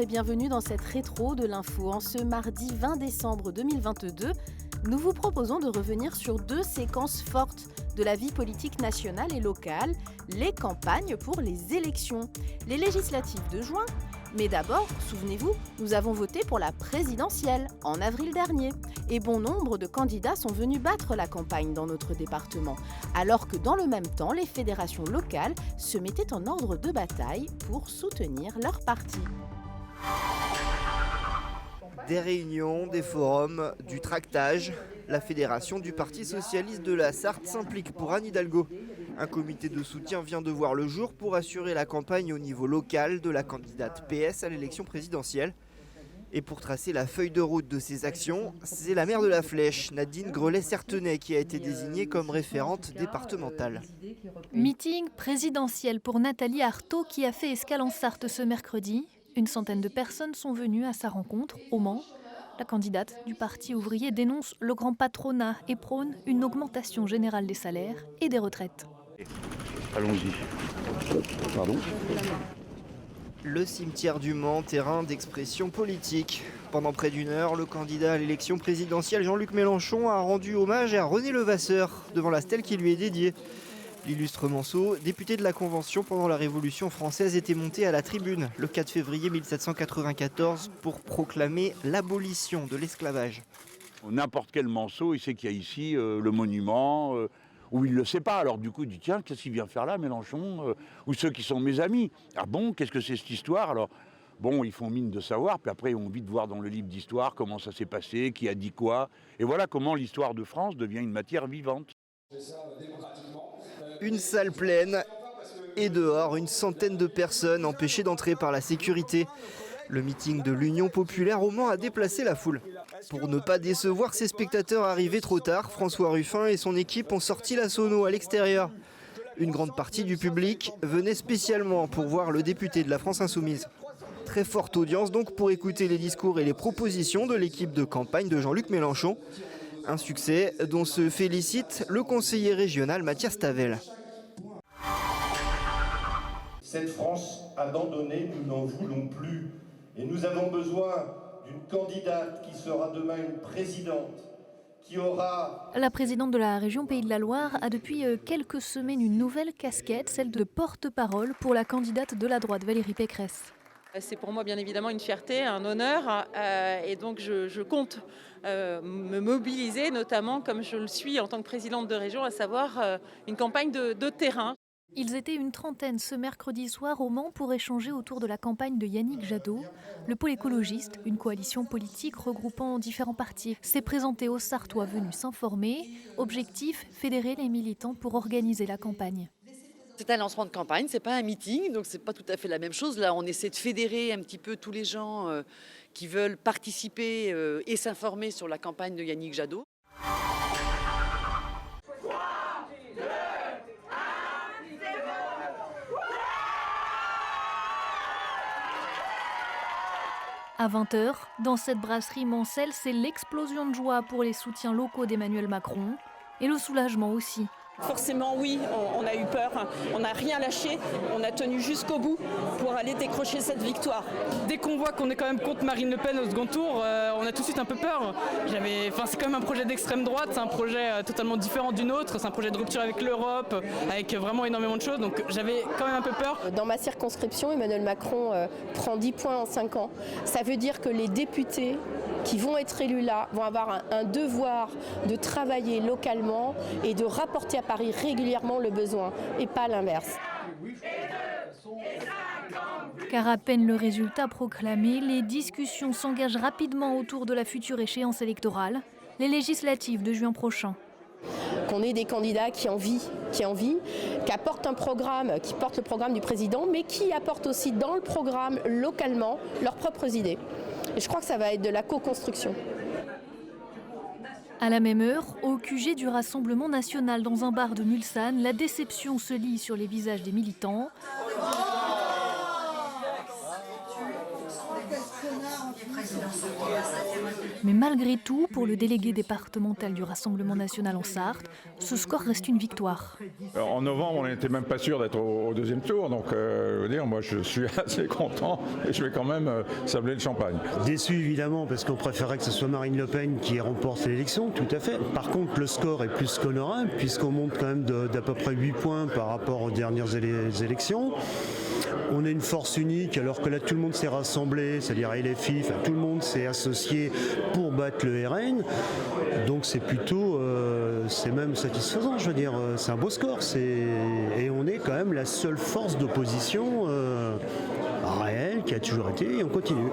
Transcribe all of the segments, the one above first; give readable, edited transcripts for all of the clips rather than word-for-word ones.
et bienvenue dans cette rétro de l'info. En ce mardi 20 décembre 2022, nous vous proposons de revenir sur deux séquences fortes de la vie politique nationale et locale, les campagnes pour les élections, les législatives de juin. Mais d'abord, souvenez-vous, nous avons voté pour la présidentielle en avril dernier. Et bon nombre de candidats sont venus battre la campagne dans notre département, alors que dans le même temps, les fédérations locales se mettaient en ordre de bataille pour soutenir leur parti. Des réunions, des forums, du tractage. La fédération du Parti socialiste de la Sarthe s'implique pour Anne Hidalgo. Un comité de soutien vient de voir le jour pour assurer la campagne au niveau local de la candidate PS à l'élection présidentielle. Et pour tracer la feuille de route de ces actions, c'est la maire de la Flèche, Nadine Grelet-Certenay, qui a été désignée comme référente départementale. Meeting présidentiel pour Nathalie Arthaud qui a fait escale en Sarthe ce mercredi. Une centaine de personnes sont venues à sa rencontre au Mans. La candidate du Parti ouvrier dénonce le grand patronat et prône une augmentation générale des salaires et des retraites. Allons-y. Pardon ? Le cimetière du Mans, terrain d'expression politique. Pendant près d'une heure, le candidat à l'élection présidentielle Jean-Luc Mélenchon a rendu hommage à René Levasseur devant la stèle qui lui est dédiée. L'illustre Manceau, député de la Convention pendant la Révolution française, était monté à la tribune le 4 février 1794 pour proclamer l'abolition de l'esclavage. N'importe quel Manceau, il sait qu'il y a ici le monument, ou il ne le sait pas. Alors du coup, il dit tiens, qu'est-ce qu'il vient faire là, Mélenchon ou ceux qui sont mes amis. Ah bon, qu'est-ce que c'est cette histoire ? Alors bon, ils font mine de savoir, puis après ils ont envie de voir dans le livre d'histoire comment ça s'est passé, qui a dit quoi. Et voilà comment l'histoire de France devient une matière vivante. Une salle pleine et dehors, une centaine de personnes empêchées d'entrer par la sécurité. Le meeting de l'Union populaire au Mans a déplacé la foule. Pour ne pas décevoir ses spectateurs arrivés trop tard, François Ruffin et son équipe ont sorti la sono à l'extérieur. Une grande partie du public venait spécialement pour voir le député de la France Insoumise. Très forte audience donc pour écouter les discours et les propositions de l'équipe de campagne de Jean-Luc Mélenchon. Un succès dont se félicite le conseiller régional Mathias Tavel. Cette France abandonnée, nous n'en voulons plus. Et nous avons besoin d'une candidate qui sera demain une présidente, qui aura... La présidente de la région Pays de la Loire a depuis quelques semaines une nouvelle casquette, celle de porte-parole pour la candidate de la droite, Valérie Pécresse. C'est pour moi bien évidemment une fierté, un honneur et donc je compte me mobiliser notamment comme je le suis en tant que présidente de région, à savoir une campagne de terrain. Ils étaient une trentaine ce mercredi soir au Mans pour échanger autour de la campagne de Yannick Jadot. Le pôle écologiste, une coalition politique regroupant différents partis, s'est présenté aux Sartois venus s'informer. Objectif, fédérer les militants pour organiser la campagne. C'est un lancement de campagne, c'est pas un meeting, donc c'est pas tout à fait la même chose. Là, on essaie de fédérer un petit peu tous les gens qui veulent participer et s'informer sur la campagne de Yannick Jadot. À 20h, dans cette brasserie mancelle, c'est l'explosion de joie pour les soutiens locaux d'Emmanuel Macron et le soulagement aussi. Forcément oui, on a eu peur, on n'a rien lâché, on a tenu jusqu'au bout pour aller décrocher cette victoire. Dès qu'on voit qu'on est quand même contre Marine Le Pen au second tour, on a tout de suite un peu peur. C'est quand même un projet d'extrême droite, c'est un projet totalement différent du nôtre, c'est un projet de rupture avec l'Europe, avec vraiment énormément de choses, donc j'avais quand même un peu peur. Dans ma circonscription, Emmanuel Macron prend 10 points en 5 ans. Ça veut dire que les députés qui vont être élus là vont avoir un devoir de travailler localement et de rapporter à Paris régulièrement le besoin et pas l'inverse. Car à peine le résultat proclamé, les discussions s'engagent rapidement autour de la future échéance électorale, les législatives de juin prochain. Qu'on ait des candidats qui apportent un programme, qui portent le programme du président, mais qui apportent aussi dans le programme localement leurs propres idées. Et je crois que ça va être de la co-construction. À la même heure, au QG du Rassemblement national dans un bar de Mulsanne, la déception se lit sur les visages des militants. Mais malgré tout, pour le délégué départemental du Rassemblement national en Sarthe, ce score reste une victoire. En novembre, on n'était même pas sûr d'être au deuxième tour, donc moi je suis assez content et je vais quand même sabler le champagne. Déçu évidemment parce qu'on préférait que ce soit Marine Le Pen qui remporte l'élection, tout à fait. Par contre, le score est plus qu'honorable puisqu'on monte quand même d'à peu près 8 points par rapport aux dernières élections. On a une force unique alors que là tout le monde s'est rassemblé, c'est-à-dire LFI, tout le monde s'est associé pour battre le RN. Donc c'est plutôt, c'est même satisfaisant, je veux dire, c'est un beau score. Et on est quand même la seule force d'opposition réelle qui a toujours été et on continue.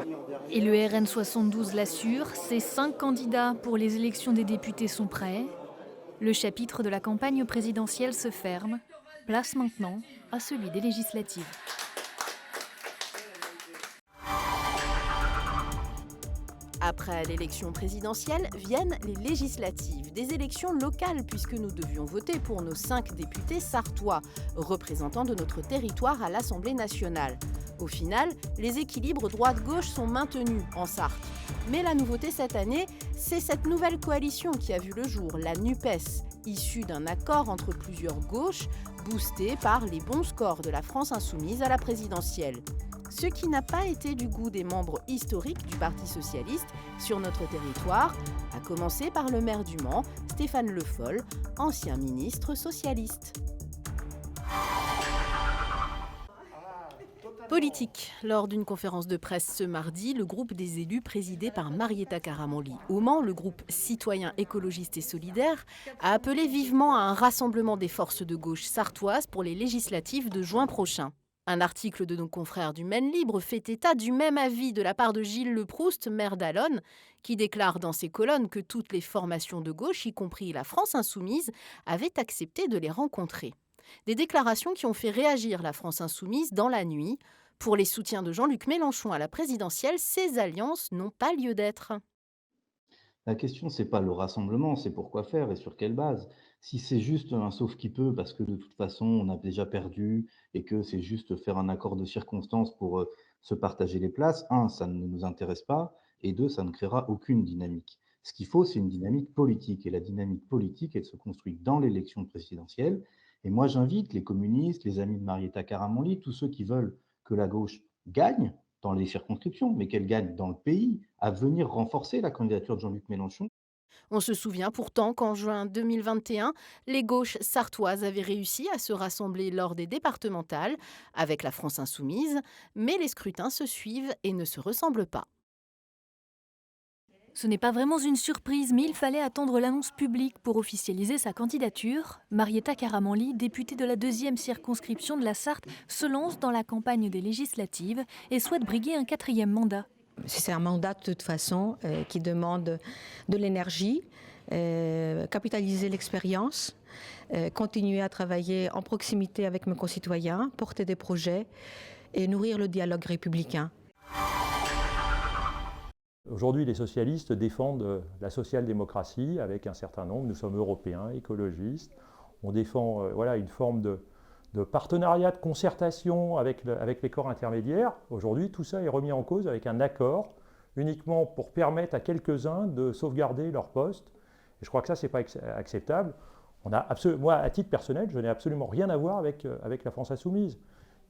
Et le RN 72 l'assure, ces 5 candidats pour les élections des députés sont prêts. Le chapitre de la campagne présidentielle se ferme. Place maintenant à celui des législatives. Après l'élection présidentielle, viennent les législatives, des élections locales puisque nous devions voter pour nos 5 députés sarthois, représentants de notre territoire à l'Assemblée nationale. Au final, les équilibres droite-gauche sont maintenus en Sarthe. Mais la nouveauté cette année, c'est cette nouvelle coalition qui a vu le jour, la NUPES, issue d'un accord entre plusieurs gauches, boostée par les bons scores de la France insoumise à la présidentielle. Ce qui n'a pas été du goût des membres historiques du Parti socialiste sur notre territoire, à commencer par le maire du Mans, Stéphane Le Foll, ancien ministre socialiste. Politique. Lors d'une conférence de presse ce mardi, le groupe des élus présidé par Marietta Karamanli au Mans, le groupe citoyen écologiste et solidaire, a appelé vivement à un rassemblement des forces de gauche sarthoises pour les législatives de juin prochain. Un article de nos confrères du Maine Libre fait état du même avis de la part de Gilles Leproust, maire d'Allonnes, qui déclare dans ses colonnes que toutes les formations de gauche, y compris la France insoumise, avaient accepté de les rencontrer. Des déclarations qui ont fait réagir la France insoumise dans la nuit. Pour les soutiens de Jean-Luc Mélenchon à la présidentielle, ces alliances n'ont pas lieu d'être. La question, c'est pas le rassemblement, c'est pourquoi faire et sur quelle base. Si c'est juste un sauf-qui-peut parce que de toute façon, on a déjà perdu et que c'est juste faire un accord de circonstances pour se partager les places, ça ne nous intéresse pas, et 2, ça ne créera aucune dynamique. Ce qu'il faut, c'est une dynamique politique, et la dynamique politique, elle se construit dans l'élection présidentielle. Et moi, j'invite les communistes, les amis de Marietta Karamanli, tous ceux qui veulent que la gauche gagne dans les circonscriptions, mais qu'elle gagne dans le pays, à venir renforcer la candidature de Jean-Luc Mélenchon. On se souvient pourtant qu'en juin 2021, les gauches sarthoises avaient réussi à se rassembler lors des départementales avec la France insoumise, mais les scrutins se suivent et ne se ressemblent pas. Ce n'est pas vraiment une surprise, mais il fallait attendre l'annonce publique pour officialiser sa candidature. Marietta Karamanli, députée de la 2e circonscription de la Sarthe, se lance dans la campagne des législatives et souhaite briguer un 4e mandat. C'est un mandat de toute façon qui demande de l'énergie, capitaliser l'expérience, continuer à travailler en proximité avec mes concitoyens, porter des projets et nourrir le dialogue républicain. Aujourd'hui, les socialistes défendent la social-démocratie avec un certain nombre. Nous sommes européens, écologistes. On défend une forme de partenariat, de concertation avec les corps intermédiaires. Aujourd'hui, tout ça est remis en cause avec un accord uniquement pour permettre à quelques-uns de sauvegarder leur poste. Et je crois que ça, ce n'est pas acceptable. Moi, à titre personnel, je n'ai absolument rien à voir avec la France insoumise.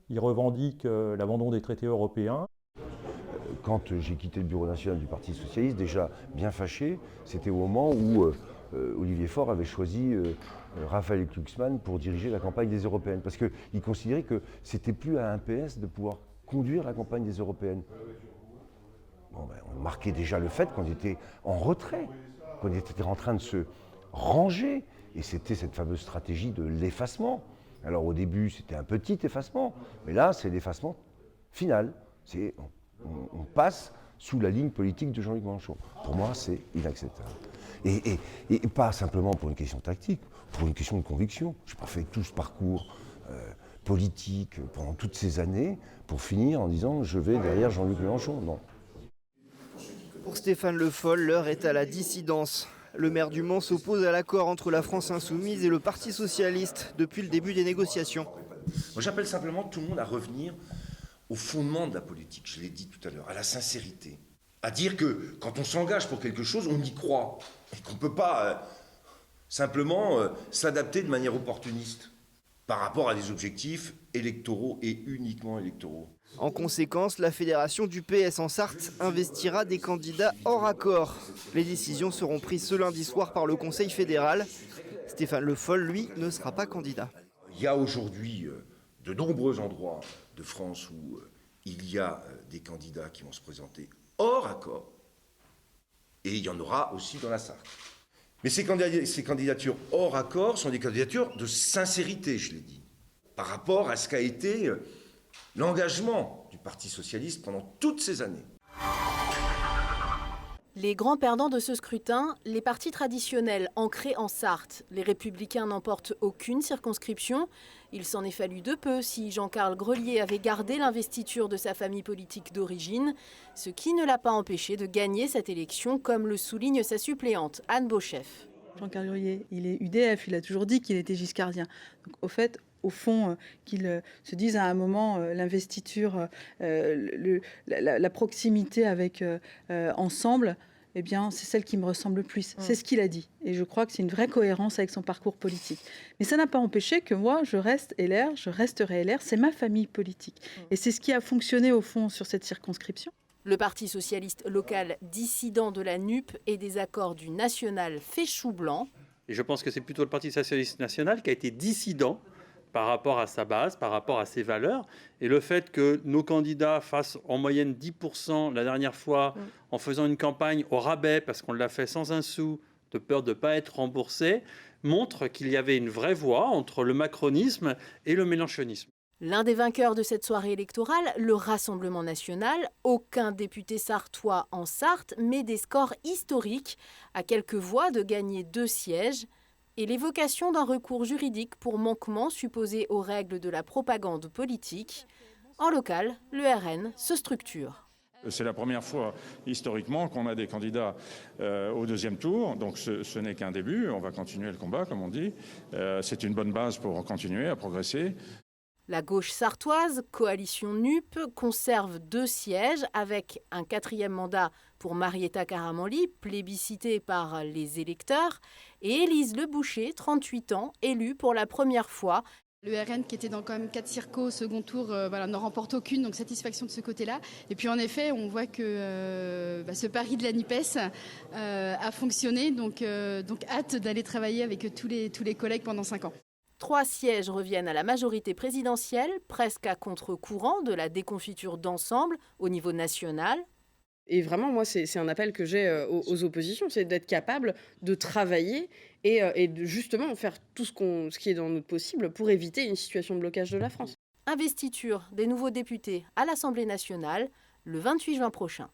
Ils revendiquent l'abandon des traités européens. Quand j'ai quitté le bureau national du Parti socialiste, déjà bien fâché, c'était au moment où Olivier Faure avait choisi Raphaël Glucksmann pour diriger la campagne des européennes, parce qu'il considérait que c'était plus à un PS de pouvoir conduire la campagne des européennes. On marquait déjà le fait qu'on était en retrait, qu'on était en train de se ranger, et c'était cette fameuse stratégie de l'effacement. Alors au début, c'était un petit effacement, mais là, c'est l'effacement final. On passe sous la ligne politique de Jean-Luc Mélenchon. Pour moi, c'est inacceptable. Et pas simplement pour une question tactique, pour une question de conviction. Je n'ai pas fait tout ce parcours politique pendant toutes ces années pour finir en disant je vais derrière Jean-Luc Mélenchon. Non. Pour Stéphane Le Foll, l'heure est à la dissidence. Le maire du Mans s'oppose à l'accord entre la France insoumise et le Parti socialiste depuis le début des négociations. Moi, j'appelle simplement tout le monde à revenir au fondement de la politique, je l'ai dit tout à l'heure, à la sincérité. à dire que quand on s'engage pour quelque chose, on y croit. Et qu'on ne peut pas simplement s'adapter de manière opportuniste par rapport à des objectifs électoraux et uniquement électoraux. En conséquence, la fédération du PS en Sarthe investira des candidats hors accord. Les décisions seront prises ce lundi soir par le Conseil fédéral. Stéphane Le Foll, lui, ne sera pas candidat. Il y a aujourd'hui de nombreux endroits de France où il y a des candidats qui vont se présenter hors accord. Et il y en aura aussi dans la Sarthe. Mais ces candidatures hors accord sont des candidatures de sincérité, je l'ai dit, par rapport à ce qu'a été l'engagement du Parti socialiste pendant toutes ces années. Les grands perdants de ce scrutin, les partis traditionnels ancrés en Sarthe. Les Républicains n'emportent aucune circonscription. Il s'en est fallu de peu si Jean-Carl Grelier avait gardé l'investiture de sa famille politique d'origine, ce qui ne l'a pas empêché de gagner cette élection, comme le souligne sa suppléante, Anne Beauchef. Jean-Carl Grelier, il est UDF, il a toujours dit qu'il était giscardien. Donc, au fond, qu'il se dise à un moment l'investiture, la proximité avec Ensemble, eh bien, c'est celle qui me ressemble le plus. C'est ce qu'il a dit. Et je crois que c'est une vraie cohérence avec son parcours politique. Mais ça n'a pas empêché que moi, je reste LR, je resterai LR. C'est ma famille politique. Et c'est ce qui a fonctionné, au fond, sur cette circonscription. Le Parti socialiste local dissident de la NUP et des accords du National fait chou blanc. Et je pense que c'est plutôt le Parti socialiste national qui a été dissident par rapport à sa base, par rapport à ses valeurs. Et le fait que nos candidats fassent en moyenne 10% la dernière fois en faisant une campagne au rabais, parce qu'on l'a fait sans un sou, de peur de ne pas être remboursé, montre qu'il y avait une vraie voie entre le macronisme et le mélenchonisme. L'un des vainqueurs de cette soirée électorale, le Rassemblement national. Aucun député sartois en Sarthe, mais des scores historiques, à quelques voix de gagner 2 sièges. Et l'évocation d'un recours juridique pour manquement supposé aux règles de la propagande politique. En local, le RN se structure. C'est la première fois historiquement qu'on a des candidats au deuxième tour, donc ce n'est qu'un début, on va continuer le combat comme on dit. C'est une bonne base pour continuer à progresser. La gauche sartoise, coalition NUP, conserve 2 sièges avec un 4e mandat pour Marietta Karamanli, plébiscité par les électeurs, et Élise Leboucher, 38 ans, élue pour la première fois. Le RN, qui était dans quand même 4 circos au second tour, n'en remporte aucune, donc satisfaction de ce côté-là. Et puis en effet, on voit que ce pari de la NUPES a fonctionné, donc hâte d'aller travailler avec tous les collègues pendant 5 ans. 3 sièges reviennent à la majorité présidentielle, presque à contre-courant de la déconfiture d'Ensemble au niveau national. Et vraiment, moi, c'est un appel que j'ai aux oppositions, c'est d'être capable de travailler et de justement faire tout ce qui est dans notre possible pour éviter une situation de blocage de la France. Investiture des nouveaux députés à l'Assemblée nationale le 28 juin prochain.